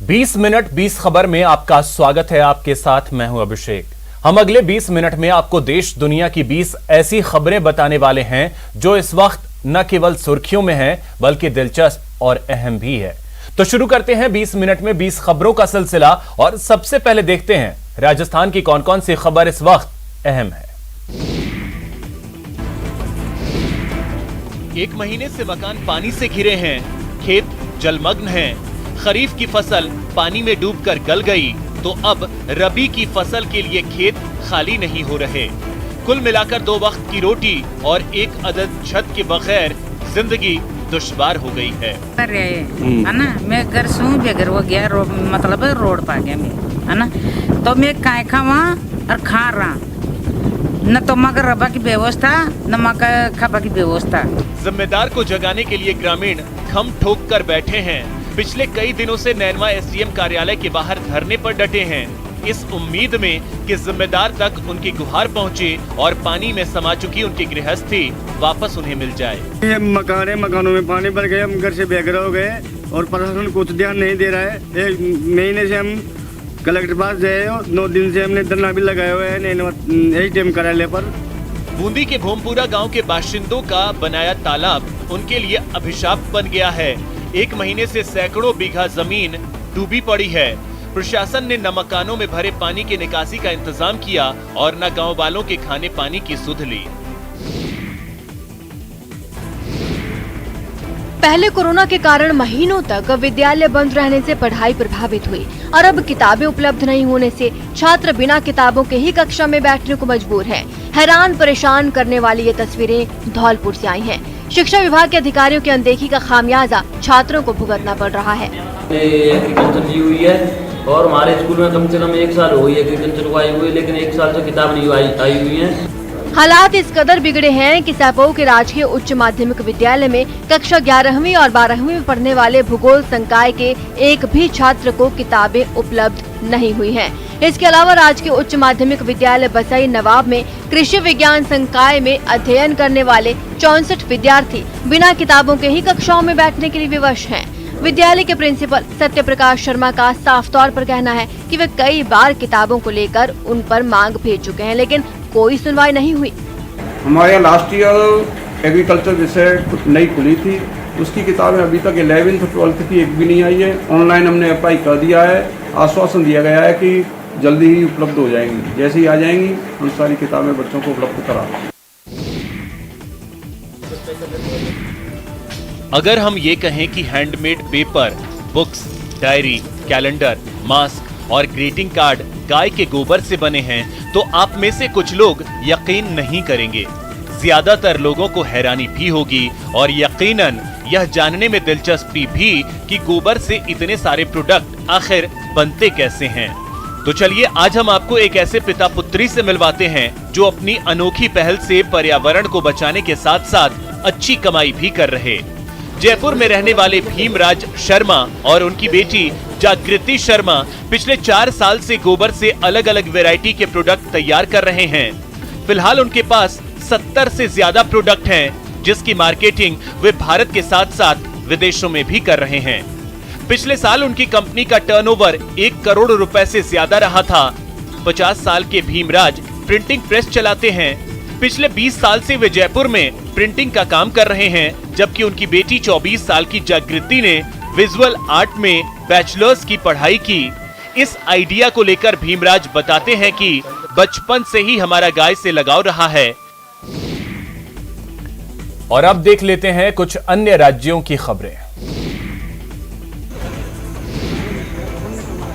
20 minute 20 खबर में आपका स्वागत है। आपके साथ मैं हूं अभिषेक। हम अगले 20 मिनट में आपको देश दुनिया की 20 ऐसी खबरें बताने वाले हैं जो इस वक्त न केवल सुर्खियों में हैं बल्कि दिलचस्प और अहम भी है। तो शुरू करते हैं 20 मिनट में 20 खबरों का सिलसिला और सबसे पहले देखते हैं राजस्थान की कौन कौन सी खबर इस वक्त अहम है। 1 महीने से मकान पानी से घिरे हैं, खेत जलमग्न हैं, खरीफ की फसल पानी में डूबकर गल गई तो अब रबी की फसल के लिए खेत खाली नहीं हो रहे। कुल मिलाकर 2 वक्त की रोटी और 1 अदद छत के बगैर जिंदगी दुश्वार हो गई है। है ना, मैं घर से बेघर हो गया, मतलब रोड पा गया मैं, है ना। तो मैं काय खावा और खा रहा न तो मगर रबा की व्यवस्था न मका खाबा की व्यवस्था। जिम्मेदार को जगाने के लिए ग्रामीण खम ठोक कर बैठे हैं। पिछले कई दिनों से नैनवा एसडीएम कार्यालय के बाहर धरने पर डटे हैं, इस उम्मीद में कि जिम्मेदार तक उनकी गुहार पहुंचे और पानी में समा चुकी उनकी गृहस्थी वापस उन्हें मिल जाए। मकानों में पानी भर गए, हम घर से बेघर हो गए और प्रशासन कुछ ध्यान नहीं दे रहा है। 1 महीने से हम कलेक्टर पास गए और 9 दिन से हमने धरना भी लगाए हुए हैं एसडीएम कार्यालय पर। बूंदी के भोमपुरा गांव के बाशिंदों का बनाया तालाब उनके लिए अभिशाप बन गया है। 1 महीने से सैकड़ों बीघा जमीन डूबी पड़ी है। प्रशासन ने न मकानों में भरे पानी की निकासी का इंतजाम किया और न गांव वालों के खाने पानी की सुध ली। पहले कोरोना के कारण महीनों तक विद्यालय बंद रहने से पढ़ाई प्रभावित हुई और अब किताबें उपलब्ध नहीं होने से छात्र बिना किताबों के ही कक्षा में बैठने को मजबूर हैं। हैरान परेशान करने वाली ये तस्वीरें धौलपुर से आई हैं। शिक्षा विभाग के अधिकारियों की अनदेखी का खामियाजा छात्रों को भुगतना पड़ रहा है। एग्रीकल्चर ली हुई है और हमारे स्कूल में कम से कम 1 साल हो गई एग्रीकल्चर को आई हुई, लेकिन 1 साल से किताब नहीं आई हुई है। हालात इस कदर बिगड़े हैं कि सैपऊ के राजकीय उच्च माध्यमिक विद्यालय में कक्षा 11वीं और 12वीं में पढ़ने वाले भूगोल संकाय के एक भी छात्र को किताबें उपलब्ध नहीं हुई हैं। इसके अलावा राजकीय उच्च माध्यमिक विद्यालय बसई नवाब में कृषि विज्ञान संकाय में अध्ययन करने वाले 64 विद्यार्थी बिना किताबों के ही कक्षाओं में बैठने के लिए विवश हैं। विद्यालय के प्रिंसिपल सत्य प्रकाश शर्मा का साफ तौर पर कहना है कि वे कई बार किताबों को लेकर उन पर मांग भेज चुके हैं, लेकिन कोई सुनवाई नहीं हुई। हमारे यहाँ लास्ट ईयर एग्रीकल्चर विषय नई खुली थी, उसकी किताबें अभी तक 11th 12th की एक भी नहीं आई है। ऑनलाइन हमने अप्लाई कर दिया है, आश्वासन दिया गया है कि जल्दी ही उपलब्ध हो जाएंगी। जैसे ही आ जाएंगी हम सारी किताबें बच्चों को उपलब्ध करा देंगे। अगर हम ये कहें कि handmade paper, books, diary, calendar, mask और ग्रीटिंग कार्ड गाय के गोबर से बने हैं तो आप में से कुछ लोग यकीन नहीं करेंगे। ज्यादातर लोगों को हैरानी भी होगी और यकीनन यह जानने में दिलचस्पी भी कि गोबर से इतने सारे प्रोडक्ट आखिर बनते कैसे हैं। तो चलिए आज हम आपको एक ऐसे पिता पुत्री से मिलवाते हैं जो अपनी अनोखी पहल से पर्यावरण को बचाने के साथ साथ अच्छी कमाई भी कर रहे। जयपुर में रहने वाले भीमराज शर्मा और उनकी बेटी जागृति शर्मा पिछले 4 साल से गोबर से अलग अलग वैरायटी के प्रोडक्ट तैयार कर रहे हैं। फिलहाल उनके पास 70 से ज्यादा प्रोडक्ट हैं, जिसकी मार्केटिंग वे भारत के साथ साथ विदेशों में भी कर रहे हैं। पिछले साल उनकी कंपनी का टर्नओवर 1 करोड़ रुपए से ज्यादा रहा था। 50 साल के भीमराज प्रिंटिंग प्रेस चलाते हैं। पिछले 20 साल से वे जयपुर में प्रिंटिंग का काम कर रहे हैं, जबकि उनकी बेटी 24 साल की जागृति ने विजुअल आर्ट में बैचलर्स की पढ़ाई की। इस आइडिया को लेकर भीमराज बताते हैं कि बचपन से ही हमारा गाय से लगाव रहा है। और अब देख लेते हैं कुछ अन्य राज्यों की खबरें।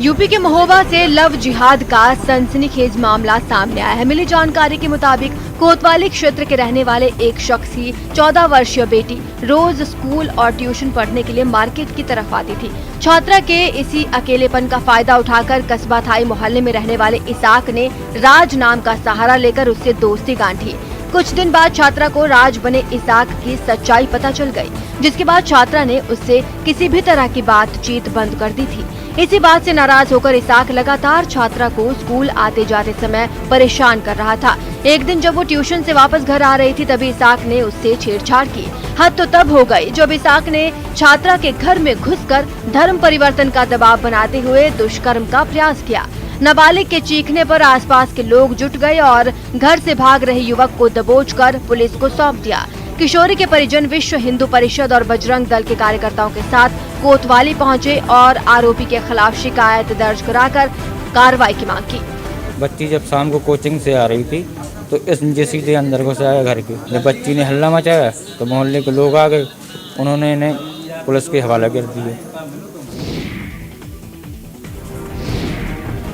यूपी के महोबा से लव जिहाद का सनसनीखेज मामला सामने आया है। मिली जानकारी के मुताबिक कोतवाली क्षेत्र के रहने वाले एक शख्स की 14 वर्षीय बेटी रोज स्कूल और ट्यूशन पढ़ने के लिए मार्केट की तरफ आती थी। छात्रा के इसी अकेलेपन का फायदा उठाकर कस्बा थाई मोहल्ले में रहने वाले इसाक ने राज नाम का सहारा लेकर उससे दोस्ती गांठी। कुछ दिन बाद छात्रा को राज बने इसाक की सच्चाई पता चल गई, जिसके बाद छात्रा ने उससे किसी भी तरह की बातचीत बंद कर दी थी। इसी बात से नाराज होकर इसाक लगातार छात्रा को स्कूल आते जाते समय परेशान कर रहा था। एक दिन जब वो ट्यूशन से वापस घर आ रही थी तभी इसाक ने उससे छेड़छाड़ की। हद तो तब हो गई जब इसाक ने छात्रा के घर में घुसकर धर्म परिवर्तन का दबाव बनाते हुए दुष्कर्म का प्रयास किया। नाबालिग के चीखने पर आसपास के लोग जुट गए और घर से भाग रहे युवक को दबोचकर पुलिस को सौंप दिया। किशोरी के परिजन विश्व हिंदू परिषद और बजरंग दल के कार्यकर्ताओं के साथ कोतवाली पहुंचे और आरोपी के खिलाफ शिकायत दर्ज कराकर कार्रवाई की मांग की। बच्ची जब शाम को कोचिंग से आ रही थी तो इस नीचे सीधे अंदर घुस आया घर के। जब बच्ची ने हल्ला मचाया तो मोहल्ले के लोग आ गए, उन्होंने इन्हें पुलिस के हवाले कर दिए।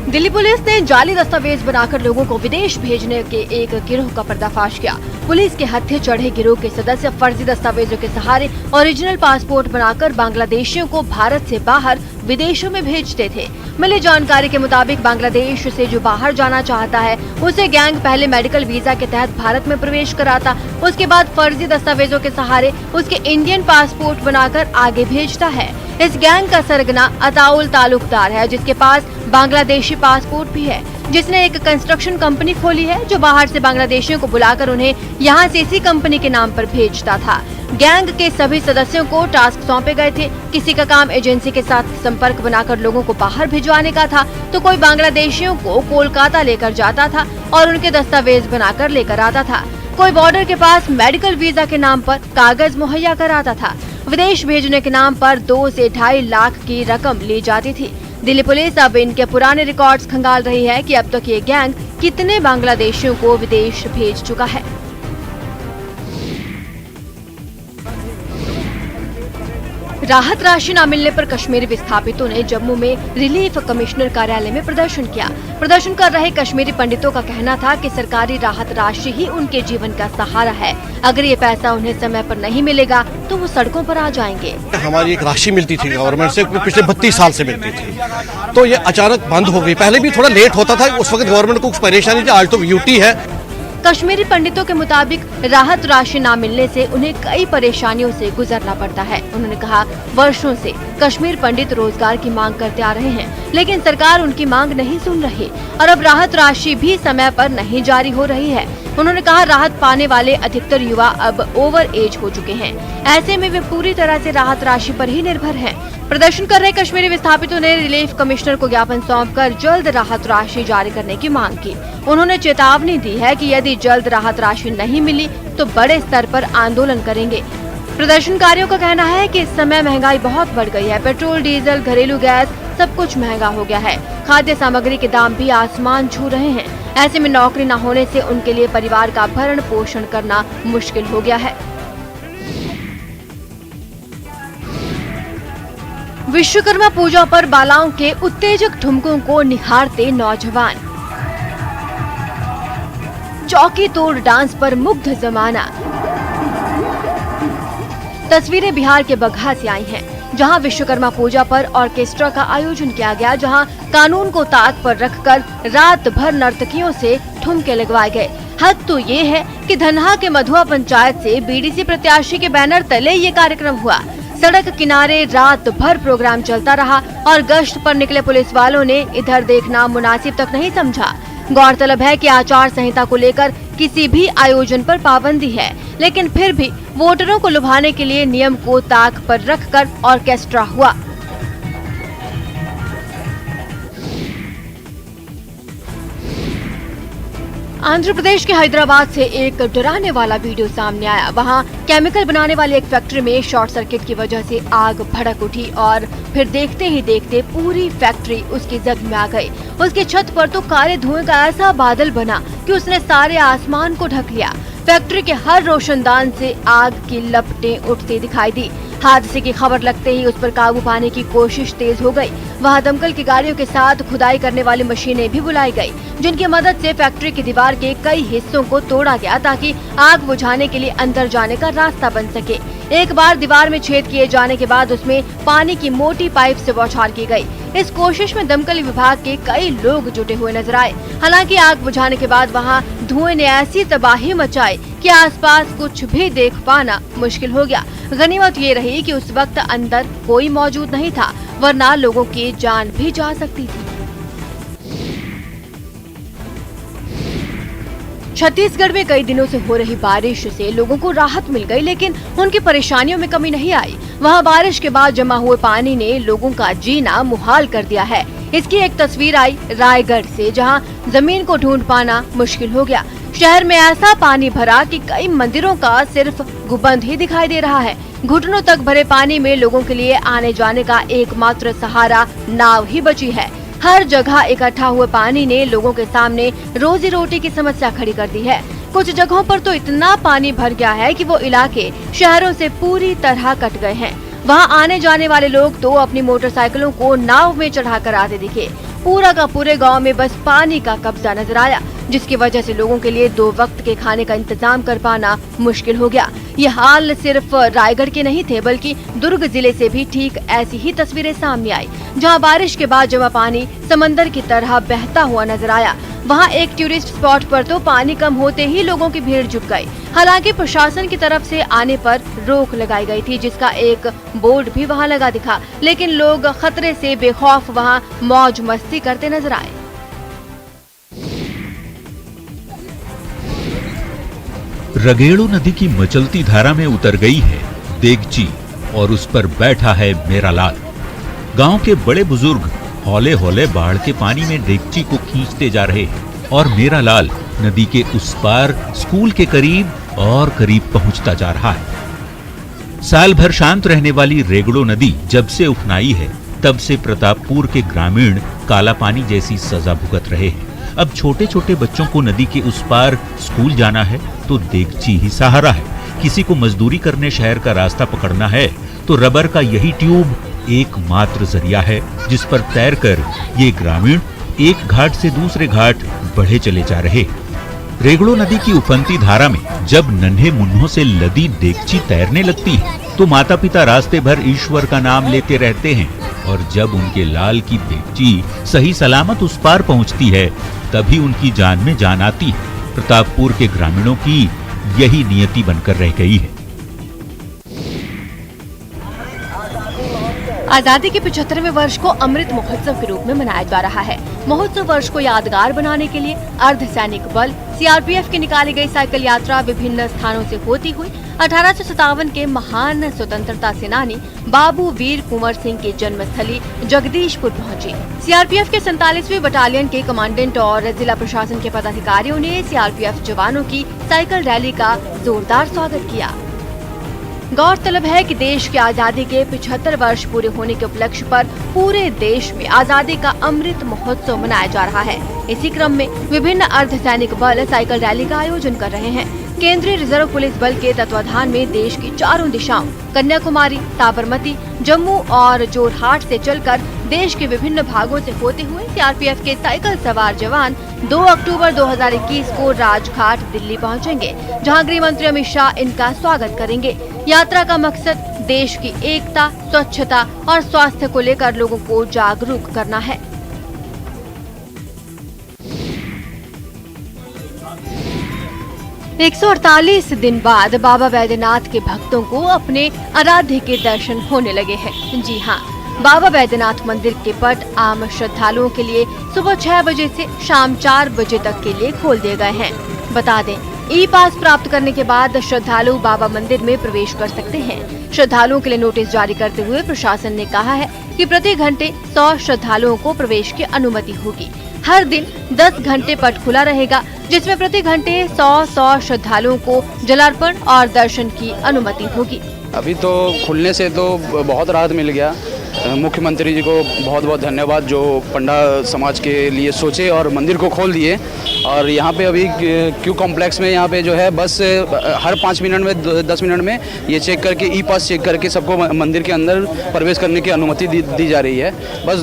दिल्ली पुलिस ने जाली दस्तावेज बनाकर लोगों को विदेश भेजने के एक गिरोह का पर्दाफाश किया। पुलिस के हत्थे चढ़े गिरोह के सदस्य फर्जी दस्तावेजों के सहारे ओरिजिनल पासपोर्ट बनाकर बांग्लादेशियों को भारत से बाहर विदेशों में भेजते थे। मिली जानकारी के मुताबिक बांग्लादेश से जो बाहर जाना चाहता है उसे गैंग पहले मेडिकल वीजा के तहत भारत में प्रवेश कराता, उसके बाद फर्जी दस्तावेजों के सहारे उसके इंडियन पासपोर्ट बनाकर आगे भेजता है। इस गैंग का सरगना अताउल तालुकदार है, जिसके पास बांग्लादेशी पासपोर्ट भी है, जिसने एक कंस्ट्रक्शन कंपनी खोली है जो बाहर से बांग्लादेशियों को बुलाकर उन्हें यहाँ से इसी कंपनी के नाम पर भेजता था। गैंग के सभी सदस्यों को टास्क सौंपे गए थे। किसी का काम एजेंसी के साथ संपर्क बनाकर लोगों को बाहर भिजवाने का था, तो कोई बांग्लादेशियों को कोलकाता लेकर जाता था और उनके दस्तावेज बनाकर लेकर आता था। कोई बॉर्डर के पास मेडिकल वीजा के नाम पर कागज मुहैया कराता था। विदेश भेजने के नाम पर 2 से 2.5 लाख की रकम ली जाती थी। दिल्ली पुलिस अब इनके पुराने रिकॉर्ड्स खंगाल रही है कि अब तक ये गैंग कितने बांग्लादेशियों को विदेश भेज चुका है। राहत राशि न मिलने पर कश्मीरी विस्थापितों ने जम्मू में रिलीफ कमिश्नर कार्यालय में प्रदर्शन किया। प्रदर्शन कर रहे कश्मीरी पंडितों का कहना था कि सरकारी राहत राशि ही उनके जीवन का सहारा है। अगर ये पैसा उन्हें समय पर नहीं मिलेगा तो वो सड़कों पर आ जाएंगे। हमारी एक राशि मिलती थी गवर्नमेंट से, पिछले 32 साल से मिलती थी, तो ये अचानक बंद हो गई। पहले भी थोड़ा लेट होता था, उस वक्त गवर्नमेंट को कुछ परेशानी थी, आज तो यूटी है। कश्मीरी पंडितों के मुताबिक राहत राशि न मिलने से उन्हें कई परेशानियों से गुजरना पड़ता है। उन्होंने कहा, वर्षों से कश्मीर पंडित रोजगार की मांग करते आ रहे हैं, लेकिन सरकार उनकी मांग नहीं सुन रही और अब राहत राशि भी समय पर नहीं जारी हो रही है। उन्होंने कहा, राहत पाने वाले अधिकतर युवा अब ओवर एज हो चुके हैं, ऐसे में वे पूरी तरह से राहत राशि पर ही निर्भर हैं। प्रदर्शन कर रहे कश्मीरी विस्थापितों ने रिलीफ कमिश्नर को ज्ञापन सौंपकर जल्द राहत राशि जारी करने की मांग की। उन्होंने चेतावनी दी है कि यदि जल्द राहत राशि नहीं मिली तो बड़े स्तर पर आंदोलन करेंगे। प्रदर्शनकारियों का कहना है कि इस समय महंगाई बहुत बढ़ गई है। पेट्रोल, डीजल, घरेलू गैस सब कुछ महंगा हो गया है। खाद्य सामग्री के दाम भी आसमान छू रहे हैं। ऐसे में नौकरी न होने से उनके लिए परिवार का भरण पोषण करना मुश्किल हो गया है। विश्वकर्मा पूजा पर बालाओं के उत्तेजक ठुमकों को निहारते नौजवान। चौकी तोड़ डांस पर मुग्ध जमाना। तस्वीरें बिहार के बगहा से आई हैं, जहां विश्वकर्मा पूजा पर ऑर्केस्ट्रा का आयोजन किया गया, जहां कानून को ताक पर रखकर रात भर नर्तकियों से ठुमके लगवाए गए। हद तो ये है कि धनहा के मधुआ पंचायत से बीडीसी प्रत्याशी के बैनर तले ये कार्यक्रम हुआ। सड़क किनारे रात भर प्रोग्राम चलता रहा और गश्त पर निकले पुलिस वालों ने इधर देखना मुनासिब तक नहीं समझा। गौरतलब है कि आचार संहिता को लेकर किसी भी आयोजन पर पाबंदी है, लेकिन फिर भी वोटरों को लुभाने के लिए नियम को ताक पर रखकर ऑर्केस्ट्रा हुआ। आंध्र प्रदेश के हैदराबाद से एक डराने वाला वीडियो सामने आया। वहां केमिकल बनाने वाली एक फैक्ट्री में शॉर्ट सर्किट की वजह से आग भड़क उठी और फिर देखते ही देखते पूरी फैक्ट्री उसकी जद में आ गई। उसकी छत पर तो काले धुएं का ऐसा बादल बना कि उसने सारे आसमान को ढक लिया। फैक्ट्री के हर रोशनदान से आग की लपटें उठती दिखाई दी। हादसे की खबर लगते ही उस पर काबू पाने की कोशिश तेज हो गई। वहां दमकल की गाड़ियों के साथ खुदाई करने वाली मशीनें भी बुलाई गई, जिनकी मदद से फैक्ट्री की दीवार के कई हिस्सों को तोड़ा गया ताकि आग बुझाने के लिए अंदर जाने का रास्ता बन सके। एक बार दीवार में छेद किए जाने के बाद उसमें पानी की मोटी पाइप से बौछार की गई। इस कोशिश में दमकल विभाग के कई लोग जुटे हुए नजर आए। हालांकि आग बुझाने के बाद वहां धुएं ने ऐसी तबाही मचाई कि आसपास कुछ भी देख पाना मुश्किल हो गया। गनीमत ये रही कि उस वक्त अंदर कोई मौजूद नहीं था, वरना लोगों की जान भी जा सकती थी। छत्तीसगढ़ में कई दिनों से हो रही बारिश से लोगों को राहत मिल गई, लेकिन उनकी परेशानियों में कमी नहीं आई। वहां बारिश के बाद जमा हुए पानी ने लोगों का जीना मुहाल कर दिया है। इसकी एक तस्वीर आई रायगढ़ से, जहां जमीन को ढूंढ पाना मुश्किल हो गया। शहर में ऐसा पानी भरा कि कई मंदिरों का सिर्फ गुंबद ही दिखाई दे रहा है। घुटनों तक भरे पानी में लोगों के लिए आने जाने का एकमात्र सहारा नाव ही बची है। हर जगह इकट्ठा हुए पानी ने लोगों के सामने रोजी रोटी की समस्या खड़ी कर दी है। कुछ जगहों पर तो इतना पानी भर गया है कि वो इलाके शहरों से पूरी तरह कट गए हैं। वहां आने जाने वाले लोग तो अपनी मोटरसाइकिलों को नाव में चढ़ाकर आते दिखे। पूरा का पूरे गांव में बस पानी का कब्जा नजर आया, जिसकी वजह से लोगों के लिए 2 वक्त के खाने का इंतजाम कर पाना मुश्किल हो गया। ये हाल सिर्फ रायगढ़ के नहीं थे, बल्कि दुर्ग जिले से भी ठीक ऐसी ही तस्वीरें सामने आई, जहां बारिश के बाद जमा पानी समंदर की तरह बहता हुआ नजर आया। वहां एक टूरिस्ट स्पॉट पर तो पानी कम होते ही लोगों की भीड़ जुट गई। हालांकि प्रशासन की तरफ से आने पर रोक लगाई गई थी, जिसका एक बोर्ड भी वहां लगा दिखा, लेकिन लोग खतरे से बेखौफ वहां मौज मस्ती करते नजर आए। रगेड़ो नदी की मचलती धारा में उतर गई है देगची और उस पर बैठा है मेरा लाल। गांव के बड़े बुजुर्ग हौले हौले बाढ़ के पानी में देगची को खींचते जा रहे हैं और मेरा लाल नदी के उस पार स्कूल के करीब और करीब पहुंचता जा रहा है। साल भर शांत रहने वाली रेगड़ो नदी जब से उफनाई है, तब से प्रतापपुर के ग्रामीण काला पानी जैसी सजा भुगत रहे हैं। अब छोटे छोटे बच्चों को नदी के उस पार स्कूल जाना है तो देगची ही सहारा है। किसी को मजदूरी करने शहर का रास्ता पकड़ना है तो रबर का यही ट्यूब एकमात्र जरिया है, जिस पर तैरकर ये ग्रामीण एक घाट से दूसरे घाट बढ़े चले जा रहे। रेगड़ो नदी की उफनती धारा में जब नन्हे मुन्नों से लदी देगची तैरने लगती है तो माता पिता रास्ते भर ईश्वर का नाम लेते रहते हैं, और जब उनके लाल की देगची सही सलामत उस पार पहुंचती है तभी उनकी जान में जान आती है। प्रतापपुर के ग्रामीणों की यही नियति बनकर रह गई है। आजादी के 75वें वर्ष को अमृत महोत्सव के रूप में मनाया जा रहा है। महोत्सव वर्ष को यादगार बनाने के लिए अर्धसैनिक बल सीआरपीएफ की निकाली गई साइकिल यात्रा विभिन्न स्थानों से होती हुई 1857 के महान स्वतंत्रता सेनानी बाबू वीर कुंवर सिंह की जन्मस्थली जगदीशपुर पहुंची। सीआरपीएफ के 47वीं बटालियन के कमांडेंट और जिला प्रशासन के पदाधिकारियों ने सीआरपीएफ जवानों की साइकिल रैली का जोरदार स्वागत किया। गौरतलब है कि देश की आजादी के 75 वर्ष पूरे होने के उपलक्ष्य पर पूरे देश में आजादी का अमृत महोत्सव मनाया जा रहा है। इसी क्रम में विभिन्न अर्धसैनिक बल साइकिल रैली का आयोजन कर रहे हैं। केंद्रीय रिजर्व पुलिस बल के तत्वाधान में देश की चारों दिशाओं कन्याकुमारी, साबरमती, जम्मू और जोरहाट से चलकर देश के विभिन्न भागों से होते हुए सीआरपीएफ के साइकिल सवार जवान 2 अक्टूबर 2021 को राजघाट दिल्ली पहुंचेंगे, जहां गृह मंत्री अमित शाह इनका स्वागत करेंगे। यात्रा का मकसद देश की एकता, स्वच्छता और स्वास्थ्य को लेकर लोगों को जागरूक करना है। एक 148 दिन बाद बाबा बैद्यनाथ के भक्तों को अपने आराध्य के दर्शन होने लगे हैं। जी हाँ, बाबा बैद्यनाथ मंदिर के पट आम श्रद्धालुओं के लिए सुबह 6 बजे से शाम 4 बजे तक के लिए खोल दिए गए हैं। बता दें, ई पास प्राप्त करने के बाद श्रद्धालु बाबा मंदिर में प्रवेश कर सकते हैं। श्रद्धालुओं के लिए नोटिस जारी करते हुए प्रशासन ने कहा है कि प्रति घंटे 100 श्रद्धालुओं को प्रवेश की अनुमति होगी। हर दिन 10 घंटे पट खुला रहेगा, जिसमें प्रति घंटे 100 श्रद्धालुओं को जलार्पण और दर्शन की अनुमति होगी। अभी तो खुलने से तो बहुत राहत मिल गया, मुख्यमंत्री जी को बहुत बहुत धन्यवाद जो पंडा समाज के लिए सोचे और मंदिर को खोल दिए। और यहाँ पे अभी क्यू कॉम्प्लेक्स में यहाँ पे जो है बस हर 5 मिनट में 10 मिनट में ये चेक करके ई पास चेक करके सबको मंदिर के अंदर प्रवेश करने की अनुमति दी जा रही है। बस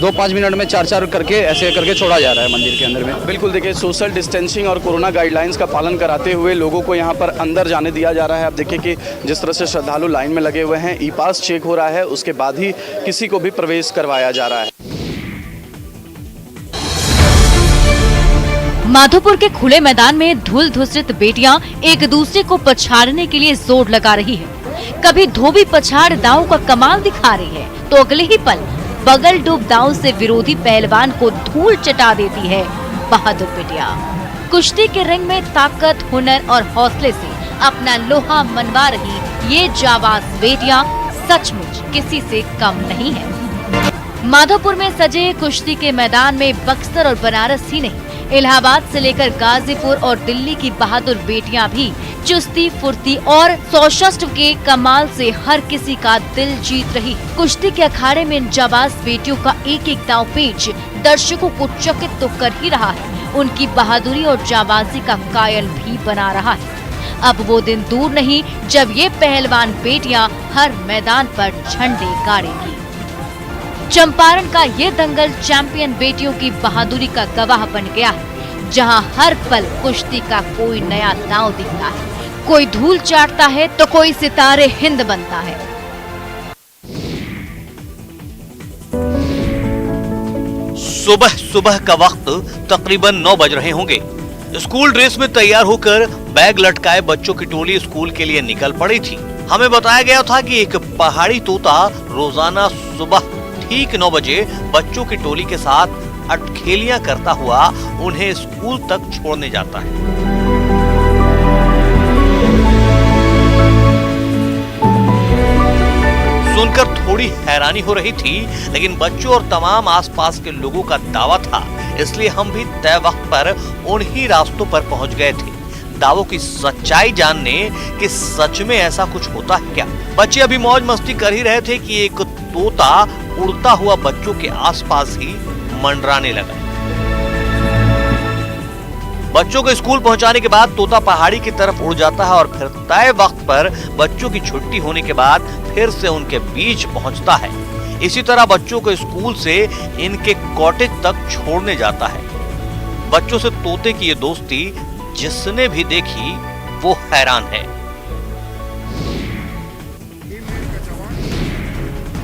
2-5 मिनट में 4-4 करके ऐसे करके छोड़ा जा रहा है मंदिर के अंदर में। बिल्कुल देखिए, सोशल डिस्टेंसिंग और कोरोना गाइडलाइंस का पालन कराते हुए लोगों को यहाँ पर अंदर जाने दिया जा रहा है। आप देखिए कि जिस तरह से श्रद्धालु लाइन में लगे हुए हैं, ई पास चेक हो रहा है, उसके बाद ही किसी को भी प्रवेश करवाया जा रहा है। माधोपुर के खुले मैदान में धूल धूसरित बेटियां एक दूसरे को पछाड़ने के लिए जोर लगा रही है। कभी धोबी पछाड़ दांव का कमाल दिखा रही है तो अगले ही पल बगल डूब दांव से विरोधी पहलवान को धूल चटा देती है बहादुर बेटियां। कुश्ती के रिंग में ताकत, हुनर और हौसले से अपना लोहा मनवा रही ये जाबाज बेटियां सचमुच किसी से कम नहीं है। माधोपुर में सजे कुश्ती के मैदान में बक्सर और बनारस ही नहीं, इलाहाबाद से लेकर गाजीपुर और दिल्ली की बहादुर बेटियां भी चुस्ती, फुर्ती और सौशस्त्र के कमाल से हर किसी का दिल जीत रही। कुश्ती के अखाड़े में इन जाबाज बेटियों का एक एक दांव पेच दर्शकों को चकित तो कर ही रहा है, उनकी बहादुरी और जाबाजी का कायल भी बना रहा है। अब वो दिन दूर नहीं जब ये पहलवान बेटियां हर मैदान पर झंडे गाड़ेंगी। चंपारण का ये दंगल चैंपियन बेटियों की बहादुरी का गवाह बन गया है, जहां हर पल कुश्ती का कोई नया दांव दिखता है, कोई धूल चाटता है तो कोई सितारे हिंद बनता है। सुबह सुबह का वक्त तकरीबन 9 बज रहे होंगे। स्कूल ड्रेस में तैयार होकर बैग लटकाए बच्चों की टोली स्कूल के लिए निकल पड़ी थी। हमें बताया गया था कि एक पहाड़ी तोता रोजाना सुबह ठीक 9 बजे बच्चों की टोली के साथ अटखेलियां करता हुआ उन्हें स्कूल तक छोड़ने जाता है। सुनकर थोड़ी हैरानी हो रही थी, लेकिन बच्चों और तमाम आसपास के लोगों का दावा था, इसलिए हम भी तय वक्त पर उन्हीं रास्तों पर पहुंच गए थे दावों की सच्चाई जानने कि सच में ऐसा कुछ होता है क्या। बच्चे अभी मौज मस्ती कर ही रहे थे कि एक तोता उड़ता हुआ बच्चों के आसपास ही मंडराने लगा। बच्चों को स्कूल पहुंचाने के बाद तोता पहाड़ी की तरफ उड़ जाता है और फिर तय वक्त पर बच्चों की छुट्टी होने के बाद फिर से उनके बीच पहुंचता है। इसी तरह बच्चों को स्कूल से इनके कॉटेज तक छोड़ने जाता है। बच्चों से तोते की ये दोस्ती जिसने भी देखी वो हैरान है।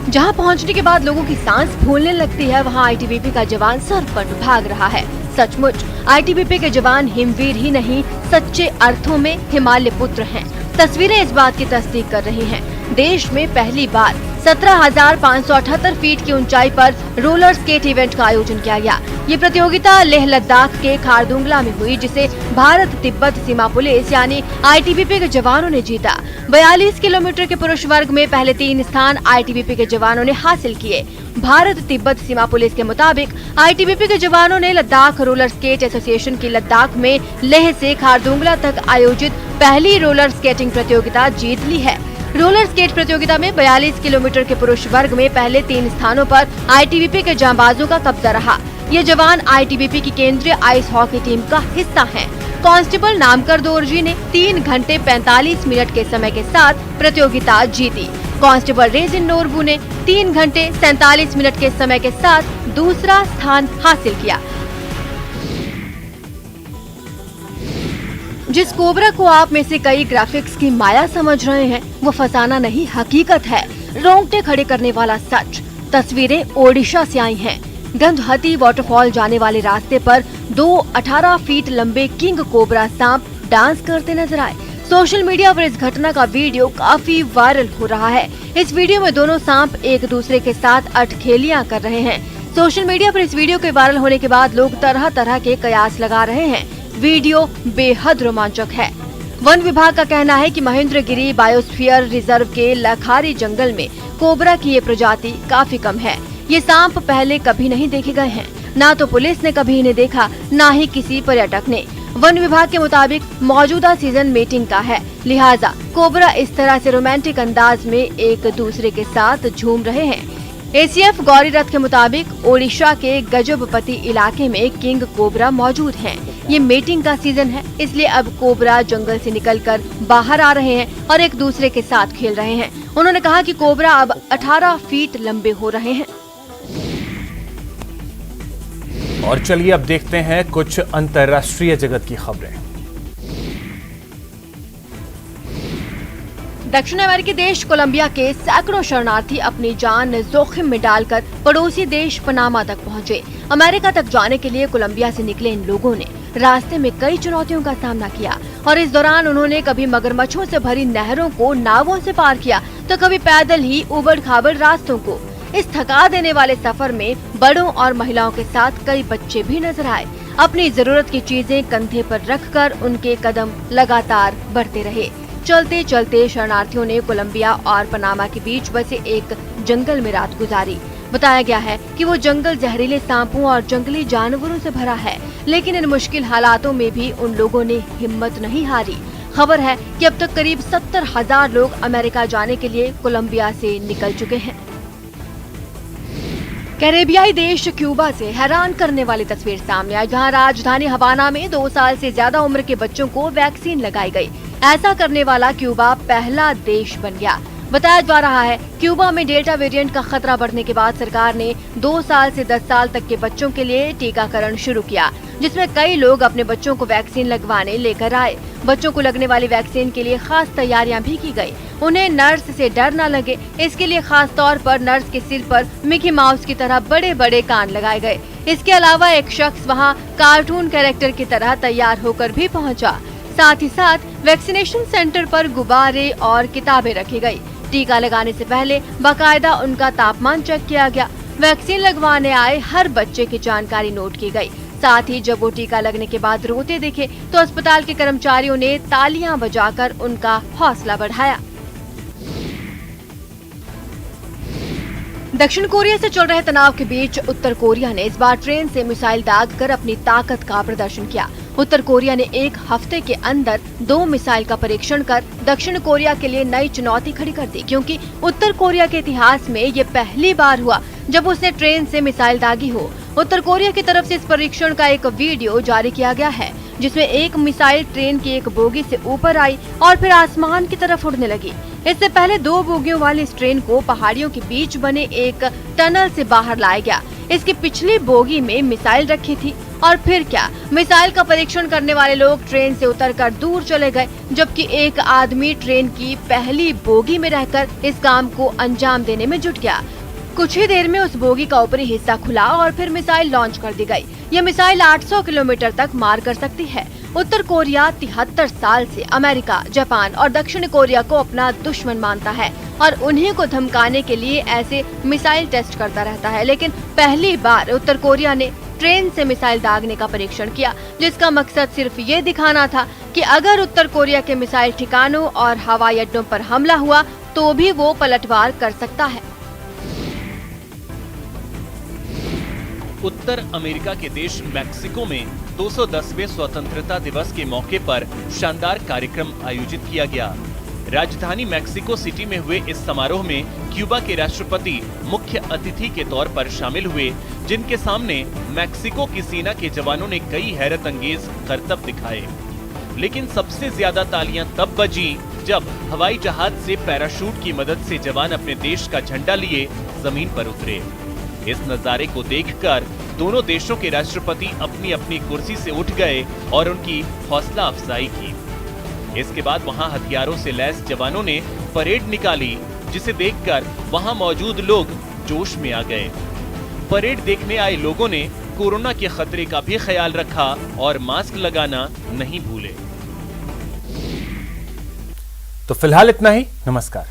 जहां पहुंचने के बाद लोगों की सांस फूलने लगती है, वहां आईटीबीपी का जवान सरपट भाग रहा है। सचमुच आईटीबीपी के जवान हिमवीर ही नहीं, सच्चे अर्थों में हिमालय पुत्र हैं। तस्वीरें इस बात की तस्दीक कर रही हैं। देश में पहली बार 17,578 फीट की ऊंचाई पर रोलर स्केट इवेंट का आयोजन किया गया। ये प्रतियोगिता लेह लद्दाख के खारदुंगला में हुई, जिसे भारत तिब्बत सीमा पुलिस यानी आईटीबीपी के जवानों ने जीता। 42 किलोमीटर के पुरुष वर्ग में पहले 3 स्थान आईटीबीपी के जवानों ने हासिल किए। भारत तिब्बत सीमा पुलिस के मुताबिक आईटीबीपी के जवानों ने लद्दाख रोलर स्केट एसोसिएशन की लद्दाख में लेह से खारदुंगला तक आयोजित पहली रोलर स्केटिंग प्रतियोगिता जीत ली है। रोलर स्केट प्रतियोगिता में 42 किलोमीटर के पुरुष वर्ग में पहले 3 स्थानों पर आईटीबीपी के जांबाजों का कब्जा रहा। ये जवान आईटीबीपी की केंद्रीय आइस हॉकी टीम का हिस्सा हैं। कांस्टेबल नामकर दोरजी ने 3 घंटे 45 मिनट के समय के साथ प्रतियोगिता जीती। कांस्टेबल रेजिन नोरबू ने 3 घंटे 47 मिनट के समय के साथ दूसरा स्थान हासिल किया। जिस कोबरा को आप में से कई ग्राफिक्स की माया समझ रहे हैं, वो फसाना नहीं हकीकत है, रोंगटे खड़े करने वाला सच। तस्वीरें ओडिशा से आई हैं। गंधहती वाटरफॉल जाने वाले रास्ते पर 2 18 फीट लंबे किंग कोबरा सांप डांस करते नजर आए। सोशल मीडिया पर इस घटना का वीडियो काफी वायरल हो रहा है। इस वीडियो में दोनों सांप एक दूसरे के साथ अटखेलियां कर रहे हैं। सोशल मीडिया पर इस वीडियो के वायरल होने के बाद लोग तरह तरह के कयास लगा रहे हैं। वीडियो बेहद रोमांचक है। वन विभाग का कहना है कि महेंद्रगिरी बायोस्फीयर रिजर्व के लखारी जंगल में कोबरा की ये प्रजाति काफी कम है। ये सांप पहले कभी नहीं देखे गए हैं। ना तो पुलिस ने कभी इन्हें देखा, ना ही किसी पर्यटक ने। वन विभाग के मुताबिक मौजूदा सीजन मीटिंग का है, लिहाजा कोबरा इस तरह से रोमांटिक अंदाज में एक दूसरे के साथ झूम रहे हैं। एसीएफ गौरी रथ के मुताबिक ओडिशा के गजबपति इलाके में किंग कोबरा मौजूद हैं। ये मेटिंग का सीजन है, इसलिए अब कोबरा जंगल से निकलकर बाहर आ रहे हैं और एक दूसरे के साथ खेल रहे हैं। उन्होंने कहा कि कोबरा अब 18 फीट लंबे हो रहे हैं। और चलिए अब देखते हैं कुछ अंतर्राष्ट्रीय जगत की खबरें। दक्षिण अमेरिकी देश कोलंबिया के सैकड़ों शरणार्थी अपनी जान जोखिम में डालकर पड़ोसी देश पनामा तक पहुंचे। अमेरिका तक जाने के लिए कोलंबिया से निकले इन लोगों ने रास्ते में कई चुनौतियों का सामना किया और इस दौरान उन्होंने कभी मगरमच्छों से भरी नहरों को नावों से पार किया तो कभी पैदल ही उबड़-खाबड़ रास्तों को। इस थका देने वाले सफर में बड़ों और महिलाओं के साथ कई बच्चे भी नजर आए। अपनी जरूरत की चीजें कंधे पर रखकर उनके कदम लगातार बढ़ते रहे। चलते चलते शरणार्थियों ने कोलंबिया और पनामा के बीच बसे एक जंगल में रात गुजारी। बताया गया है कि वो जंगल जहरीले सांपों और जंगली जानवरों से भरा है, लेकिन इन मुश्किल हालातों में भी उन लोगों ने हिम्मत नहीं हारी। खबर है कि अब तक करीब 70,000 लोग अमेरिका जाने के लिए कोलंबिया से निकल चुके हैं। कैरेबियाई देश क्यूबा से हैरान करने वाली तस्वीर सामने आई, जहां राजधानी हवाना में 2 साल से ज्यादा उम्र के बच्चों को वैक्सीन लगाई गई। ऐसा करने वाला क्यूबा पहला देश बन गया। बताया जा रहा है क्यूबा में डेल्टा वेरिएंट का खतरा बढ़ने के बाद सरकार ने 2 साल से 10 साल तक के बच्चों के लिए टीकाकरण शुरू किया, जिसमें कई लोग अपने बच्चों को वैक्सीन लगवाने लेकर आए। बच्चों को लगने वाली वैक्सीन के लिए खास तैयारियां भी की गई। उन्हें नर्स से डर न लगे, इसके लिए खास तौर पर नर्स के सिर पर मिकी माउस की तरह बड़े बड़े कान लगाए गए। इसके अलावा एक शख्स वहां कार्टून कैरेक्टर की तरह तैयार होकर भी पहुंचा। साथ ही साथ वैक्सीनेशन सेंटर पर गुब्बारे और किताबें रखी गई। टीका लगाने से पहले बाकायदा उनका तापमान चेक किया गया। वैक्सीन लगवाने आए हर बच्चे की जानकारी नोट की गई। साथ ही जब वो टीका लगने के बाद रोते दिखे तो अस्पताल के कर्मचारियों ने तालियां बजाकर उनका हौसला बढ़ाया। दक्षिण कोरिया से चल रहे तनाव के बीच उत्तर कोरिया ने इस बार ट्रेन से मिसाइल दागकर अपनी ताकत का प्रदर्शन किया। उत्तर कोरिया ने एक हफ्ते के अंदर 2 मिसाइल का परीक्षण कर दक्षिण कोरिया के लिए नई चुनौती खड़ी कर दी, क्योंकि उत्तर कोरिया के इतिहास में ये पहली बार हुआ जब उसने ट्रेन से मिसाइल दागी हो। उत्तर कोरिया की तरफ से इस परीक्षण का एक वीडियो जारी किया गया है, जिसमें एक मिसाइल ट्रेन की एक बोगी से ऊपर आई और फिर आसमान की तरफ उड़ने लगी। इससे पहले 2 बोगियों वाली इस ट्रेन को पहाड़ियों के बीच बने एक टनल से बाहर लाया गया। इसकी पिछली बोगी में मिसाइल रखी थी और फिर क्या, मिसाइल का परीक्षण करने वाले लोग ट्रेन से उतरकर दूर चले गए, जबकि एक आदमी ट्रेन की पहली बोगी में रहकर इस काम को अंजाम देने में जुट गया। कुछ ही देर में उस बोगी का ऊपरी हिस्सा खुला और फिर मिसाइल लॉन्च कर दी गई। ये मिसाइल 800 किलोमीटर तक मार कर सकती है। उत्तर कोरिया 73 साल से अमेरिका, जापान और दक्षिण कोरिया को अपना दुश्मन मानता है और उन्हीं को धमकाने के लिए ऐसे मिसाइल टेस्ट करता रहता है, लेकिन पहली बार उत्तर कोरिया ने ट्रेन से मिसाइल दागने का परीक्षण किया, जिसका मकसद सिर्फ ये दिखाना था कि अगर उत्तर कोरिया के मिसाइल ठिकानों और हवाई अड्डों पर हमला हुआ तो भी वो पलटवार कर सकता है। उत्तर अमेरिका के देश मैक्सिको में 210वें स्वतंत्रता दिवस के मौके पर शानदार कार्यक्रम आयोजित किया गया। राजधानी मैक्सिको सिटी में हुए इस समारोह में क्यूबा के राष्ट्रपति मुख्य अतिथि के तौर पर शामिल हुए, जिनके सामने मैक्सिको की सेना के जवानों ने कई हैरत अंगेज करतब दिखाए। लेकिन सबसे ज्यादा तालियां तब बजी जब हवाई जहाज से पैराशूट की मदद से जवान अपने देश का झंडा लिए जमीन पर उतरे। इस नजारे को देखकर दोनों देशों के राष्ट्रपति अपनी अपनी कुर्सी से उठ गए और उनकी हौसला अफजाई की। इसके बाद वहां हथियारों से लैस जवानों ने परेड निकाली, जिसे देखकर वहां मौजूद लोग जोश में आ गए। परेड देखने आए लोगों ने कोरोना के खतरे का भी ख्याल रखा और मास्क लगाना नहीं भूले। तो फिलहाल इतना ही। नमस्कार।